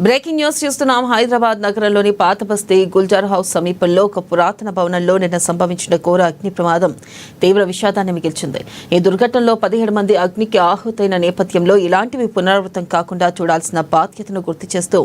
Breaking news చూస్తున్నాం. హైదరాబాద్ నగరంలోని పాత బస్తీ గుల్జార్ హౌస్ సమీపంలో ఒక పురాతన భవనంలో నిన్న సంభవించిన ఘోర అగ్ని ప్రమాదం తీవ్ర విషాదాన్ని మిగిల్చింది. ఈ దుర్ఘటనలో 17 మంది అగ్నికి ఆహుతైన నేపథ్యంలో ఇలాంటివి పునరావృతం కాకుండా చూడాల్సిన బాధ్యతను గుర్తు చేస్తూ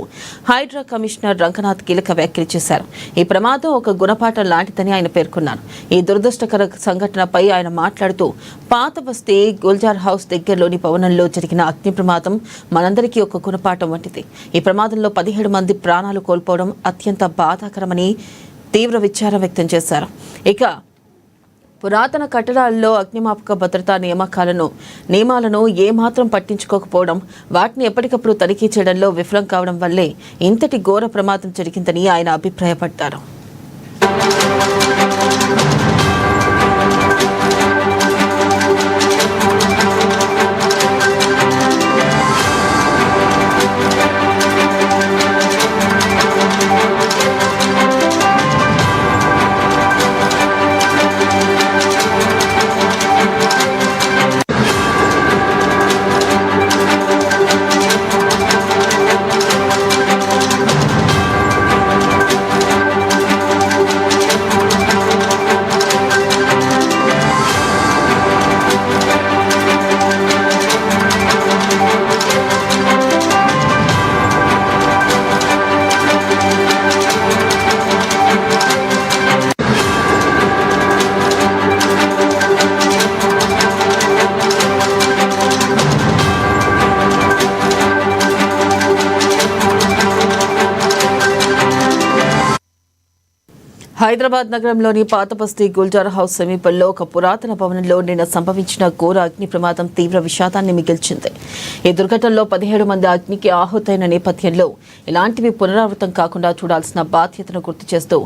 హైడ్రా కమిషనర్ రంగనాథ్ కీలక వ్యాఖ్యలు చేశారు. ఈ ప్రమాదం ఒక గుణపాఠం లాంటిదని ఆయన పేర్కొన్నారు. ఈ దురదృష్టకర సంఘటనపై ఆయన మాట్లాడుతూ పాత బస్తీ గుల్జార్ హౌస్ దగ్గరలోని భవనంలో జరిగిన అగ్ని ప్రమాదం మనందరికీ ఒక గుణపాఠం వంటిది. ఈ ప్రమాదంలో 17 మంది ప్రాణాలు కోల్పోవడం అత్యంత బాధాకరమని తీవ్ర విచారం వ్యక్తం చేశారు. ఇక పురాతన కట్టడాల్లో అగ్నిమాపక భద్రతా నియమాలను ఏమాత్రం పట్టించుకోకపోవడం, వాటిని ఎప్పటికప్పుడు తనిఖీ చేయడంలో విఫలం కావడం వల్లే ఇంతటి ఘోర ప్రమాదం జరిగిందని ఆయన అభిప్రాయపడ్డారు. హైదరాబాద్ నగరంలోని పాత బస్తీ గుల్జార్ హౌస్ సమీపంలో ఒక పురాతన భవనంలో నిన్న సంభవించిన ఘోర అగ్ని ప్రమాదం తీవ్ర విషాదాన్ని మిగిల్చింది. ఈ దుర్ఘటనలో 17 మంది అగ్నికి ఆహుతైన నేపథ్యంలో ఇలాంటివి పునరావృతం కాకుండా చూడాల్సిన బాధ్యతను గుర్తు చేస్తూ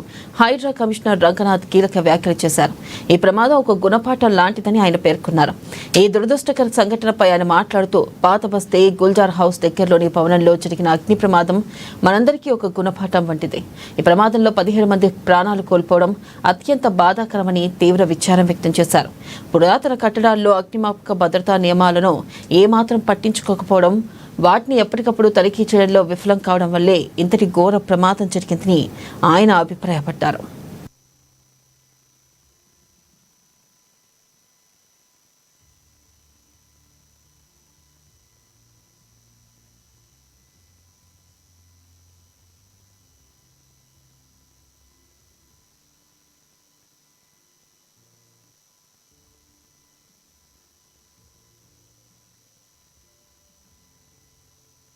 హైడ్రా కమిషనర్ రంగనాథ్ కీలక వ్యాఖ్యలు చేశారు. ఈ ప్రమాదం ఒక గుణపాఠం లాంటిదని ఆయన పేర్కొన్నారు. ఈ దురదృష్టకర సంఘటనపై ఆయన మాట్లాడుతూ పాత బస్తీ గుల్జార్ హౌస్ దగ్గరలోని భవనంలో జరిగిన అగ్ని ప్రమాదం మనందరికీ ఒక గుణపాఠం వంటిది. ఈ ప్రమాదంలో 17 మంది ప్రాణాలు కోల్పోవడం అత్యంత బాధాకరమని తీవ్ర విచారం వ్యక్తం చేశారు. పురాతన కట్టడాల్లో అగ్నిమాపక భద్రతా నియమాలను ఏమాత్రం పట్టించుకోకపోవడం, వాటిని ఎప్పటికప్పుడు తనిఖీ చేయడంలో విఫలం కావడం వల్లే ఇంతటి ఘోర ప్రమాదం జరిగిందని ఆయన అభిప్రాయపడ్డారు.